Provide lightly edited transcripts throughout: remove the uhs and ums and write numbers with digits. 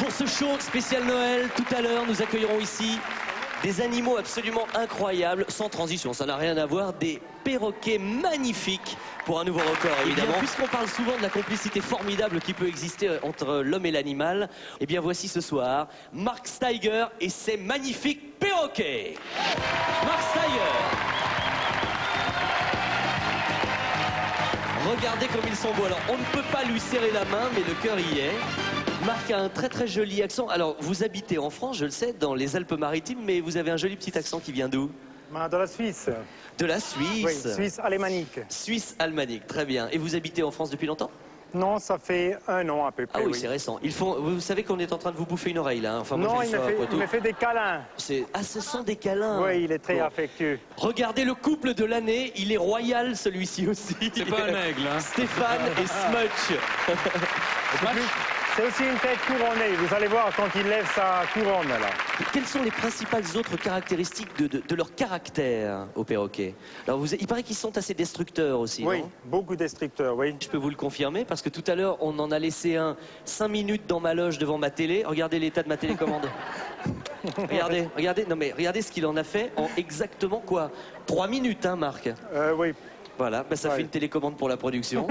Pour ce show spécial Noël, tout à l'heure, nous accueillerons ici des animaux absolument incroyables, sans transition, ça n'a rien à voir, des perroquets magnifiques pour un nouveau record, évidemment. Puisqu'on parle souvent de la complicité formidable qui peut exister entre l'homme et l'animal, eh bien voici ce soir Mark Steiger et ses magnifiques perroquets. Mark Steiger. Regardez comme ils sont beaux. Alors, on ne peut pas lui serrer la main, mais le cœur y est. Marc a un très très joli accent. Alors, vous habitez en France, je le sais, dans les Alpes-Maritimes, mais vous avez un joli petit accent qui vient d'où? De la Suisse. De la Suisse? Oui, Suisse alémanique. Suisse alémanique, très bien. Et vous habitez en France depuis longtemps? Non, ça fait 1 an à peu près. Ah oui, c'est récent. Vous savez qu'on est en train de vous bouffer une oreille là. Enfin, non, il me fait des câlins. Ah, ce sont des câlins. Oui, il est très affectueux. Regardez le couple de l'année, il est royal celui-ci aussi. C'est pas un aigle, hein. Stéphane et Smutch. C'est aussi une tête couronnée. Vous allez voir quand il lève sa couronne là. Quelles sont les principales autres caractéristiques de leur caractère au perroquet? Alors, il paraît qu'ils sont assez destructeurs aussi, oui, non? Beaucoup destructeurs, oui. Je peux vous le confirmer parce que tout à l'heure, on en a laissé un 5 minutes dans ma loge devant ma télé. Regardez l'état de ma télécommande. Regardez, non mais regardez ce qu'il en a fait en exactement quoi? 3 minutes, hein, Marc? Oui. Voilà, ça fait une télécommande pour la production.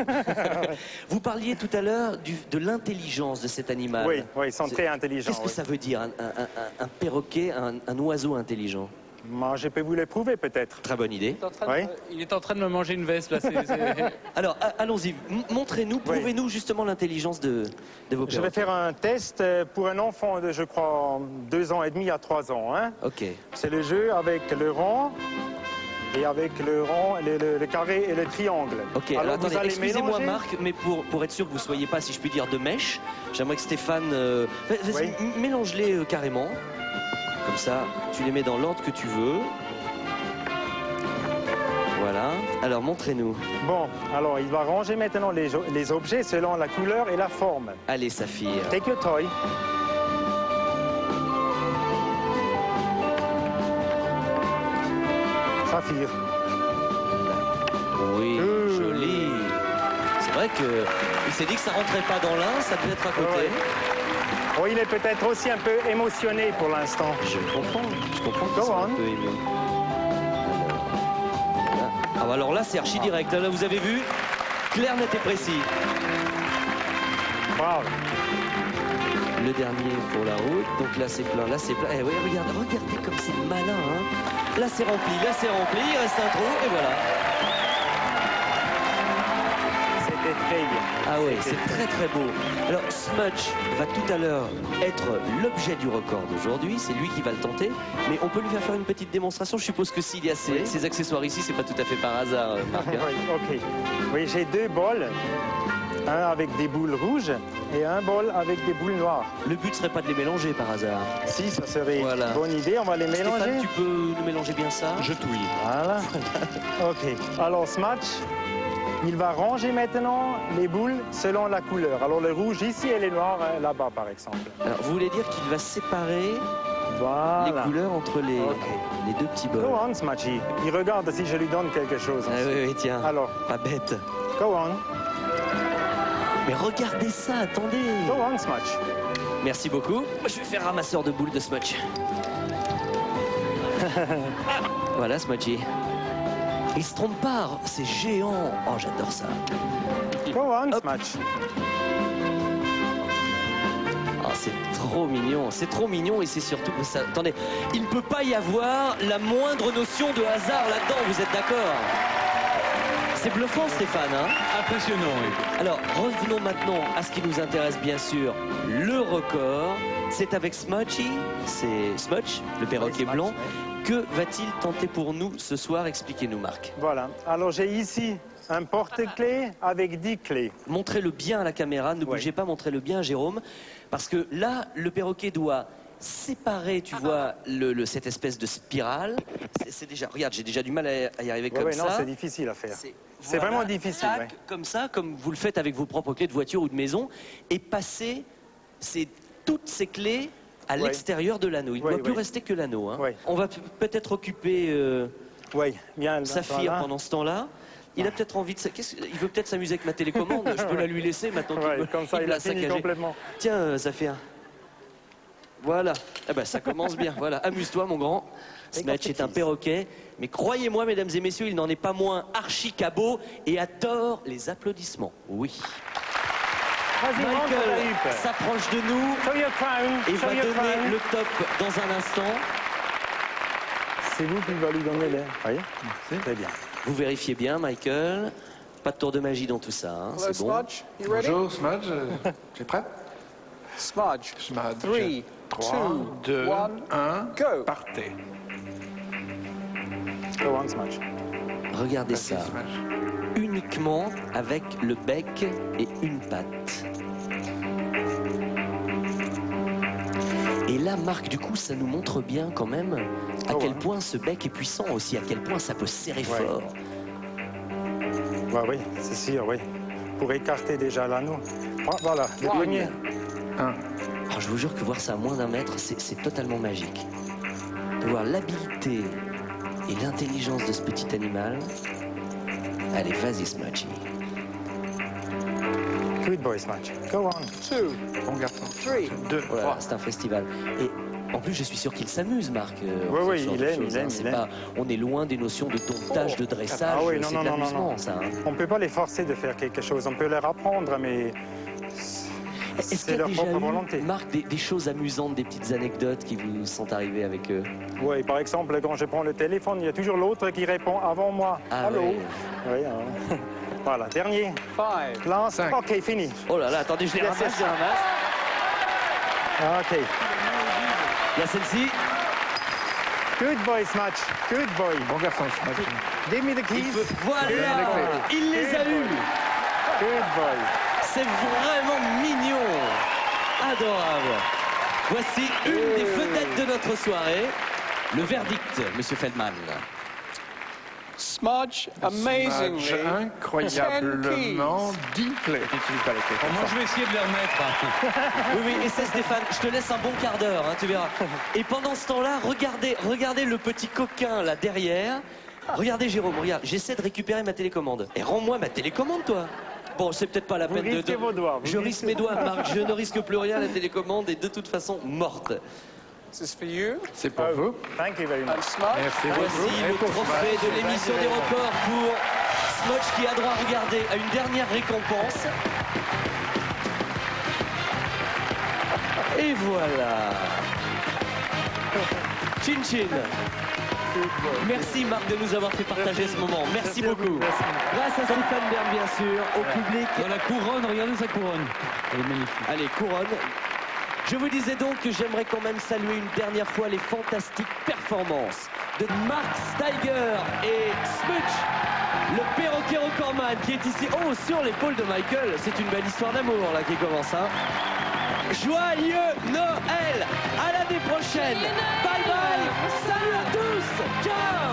Vous parliez tout à l'heure de l'intelligence de cet animal. Oui, oui, ils sont très intelligents. Qu'est-ce que ça veut dire, un perroquet, un oiseau intelligent? Moi, je peux vous le prouver peut-être. Très bonne idée. Il est en train de me manger une veste là. Alors, allons-y, montrez-nous, prouvez-nous justement l'intelligence de vos perroquets. Je vais faire un test pour un enfant de, je crois, 2 ans et demi à 3 ans. Hein. Ok. C'est le jeu avec le rond. Et avec le rond, le carré et le triangle. Ok, alors attendez, excusez-moi Marc, mais pour être sûr que vous ne soyez pas, si je puis dire, de mèche, j'aimerais que Stéphane... Vas-y, mélange-les carrément. Comme ça, tu les mets dans l'ordre que tu veux. Voilà. Alors, montrez-nous. Bon, alors il va ranger maintenant les objets selon la couleur et la forme. Allez, Saphir. Take your toy. Saphir. Oui, joli. C'est vrai qu'il s'est dit que ça rentrait pas dans l'un, ça devait être à côté. Oh, il est peut-être aussi un peu émotionné pour l'instant. Je comprends qu'il soit un peu ému. Alors là, c'est archi direct. Là, vous avez vu, clair, net et précis. Bravo. Le dernier pour la route. Donc là, c'est plein, là, c'est plein. Eh oui, regardez comme c'est malin, hein. Là, c'est rempli, il reste un trou, et voilà. C'était très bien. Ah oui, c'est très très beau. Alors, Smutch va tout à l'heure être l'objet du record d'aujourd'hui. C'est lui qui va le tenter. Mais on peut lui faire une petite démonstration. Je suppose que s'il y a ces accessoires ici, c'est pas tout à fait par hasard, Marc. Hein. Oui, ok. Oui, j'ai 2 bols. Un avec des boules rouges et un bol avec des boules noires. Le but serait pas de les mélanger par hasard. Si, ça serait une bonne idée. On va les mélanger. Stéphane, tu peux nous mélanger bien ça? Je touille. Voilà. Ok. Alors, Smutch, il va ranger maintenant les boules selon la couleur. Alors, le rouge ici et les noirs là-bas, par exemple. Alors, vous voulez dire qu'il va séparer les couleurs entre les 2 petits bols? Go on, Smutchy. Il regarde si je lui donne quelque chose. Ah, oui, tiens. Alors. Pas bête. Go on. Mais regardez ça, attendez. Go on, Smutch. Merci beaucoup. Je vais faire ramasseur de boules de Smutch. Voilà, Smutchy. Il se trompe pas, c'est géant. Oh, j'adore ça. Go on, Smutch. Oh, c'est trop mignon et c'est surtout que ça... Attendez, il ne peut pas y avoir la moindre notion de hasard là-dedans, vous êtes d'accord? C'est bluffant, Stéphane, hein? Impressionnant, oui. Alors, revenons maintenant à ce qui nous intéresse, bien sûr, le record. C'est avec Smutchy, c'est Smutch, le perroquet blanc. Que va-t-il tenter pour nous ce soir? Expliquez-nous, Marc. Voilà. Alors, j'ai ici un porte-clés avec 10 clés. Montrez-le bien à la caméra, ne bougez pas, montrez-le bien à Jérôme. Parce que là, le perroquet doit séparer, tu vois, cette espèce de spirale. C'est déjà, regarde, j'ai déjà du mal à y arriver comme ça. Non, c'est difficile à faire. C'est vraiment difficile. Tac, comme ça, comme vous le faites avec vos propres clés de voiture ou de maison, et passer toutes ces clés à l'extérieur de l'anneau. Il ne doit plus rester que l'anneau. Hein. On va peut-être occuper Saphir pendant ce temps-là. Il a peut-être envie de... Il veut peut-être s'amuser avec ma télécommande. Je peux la lui laisser maintenant. Comme ça, il a fini complètement. Tiens, Saphir. Voilà. Ah bah, ça commence bien. Voilà, amuse-toi, mon grand. Smudge est un perroquet. Mais croyez-moi, mesdames et messieurs, il n'en est pas moins archi cabot et adore les applaudissements. Oui. Vas-y, monte ta Michael huppe. s'approche de nous Show your crown. et Show va your donner crown. le top dans un instant. C'est vous qui va lui donner les... Oui, très bien. Vous vérifiez bien, Michael. Pas de tour de magie dans tout ça, hein, Hello, c'est bon. Smudge. You ready? Bonjour, Smudge. Tu es prêt? Smudge. Smudge. 3, 3, 2, 1, 1, go. partez. Go on, Smudge. Regardez Vas-y, ça. Smudge. Uniquement avec le bec et une patte. Et là, Marc, du coup, ça nous montre bien quand même à quel point ce bec est puissant aussi, à quel point ça peut serrer Ouais. fort. Bah oui, c'est sûr, oui. Pour écarter déjà l'anneau. Ah, voilà, le One. premier. 1. Alors, je vous jure que voir ça à moins d'un mètre, c'est totalement magique. De voir l'habileté et l'intelligence de ce petit animal. Allez, vas-y, Smudgy. Good boy, Smudge. Go on. 2, Bon garçon. 3. 2, Oh là là, 3. c'est un festival. Et en plus, je suis sûr qu'il s'amuse, Marc. en Oui, faisant oui, ce genre il de aime, choses, il aime, C'est il pas, on est loin des notions de domptage, de dressage. Ah oui, non, c'est non, de non, non, l'amusement, non. ça. Hein. On ne peut pas les forcer de faire quelque chose. On peut leur apprendre, mais Est-ce qu'il c'est y a leur déjà propre eu, volonté. Marc, des choses amusantes, des petites anecdotes qui vous sont arrivées avec eux? Oui, par exemple, quand je prends le téléphone, il y a toujours l'autre qui répond avant moi. Ah Allô? ouais. Oui, alors. Voilà, dernier. 5. Lance. 5. OK, fini. Oh là là, attendez, je les Yes, ramasse, yes. je les ramasse. OK. Il y a celle-ci. Good boy, Smudge. Good boy. Bon garçon, Smudge. Give me the Il keys. peut- Voilà, il les a eus. Good boy. C'est vraiment mignon. Adorable. Voici une des vedettes de notre soirée. Le verdict, Monsieur Feldman. Smudge, Smudge, amazingly. incroyablement 10 clés. N'utilise pas les clés. Moi, je vais essayer de les remettre. Oui, oui, et c'est Stéphane, je te laisse un bon quart d'heure, hein, tu verras. Et pendant ce temps-là, regardez le petit coquin là derrière. Regardez Jérôme, regarde, j'essaie de récupérer ma télécommande. Et rends-moi ma télécommande, toi. Bon, c'est peut-être pas la Vous peine de... risquez vos doigts, vous Je risquez- risque mes doigts, Marc, je ne risque plus rien, la télécommande est de toute façon morte. This is for you. C'est pour Oh, vous. Thank you very much. And Smudge. Merci Voici beaucoup. Et le pour trophée Smudge. de l'émission des records pour Smudge qui a droit, regardez, à une dernière récompense. Et voilà. Chin Chin. Merci Marc de nous avoir fait partager ce moment. Merci à vous, beaucoup. merci. Grâce à Stéphane Bern, bien sûr, au public. Dans la couronne, regardez sa couronne. Elle est magnifique. Allez, couronne. Je vous disais donc que j'aimerais quand même saluer une dernière fois les fantastiques performances de Mark Steiger et Smudge, le perroquet recordman qui est ici, oh, sur l'épaule de Michael. C'est une belle histoire d'amour là qui commence. Hein. Joyeux Noël! À l'année prochaine! Bye bye! Salut à tous! Ciao!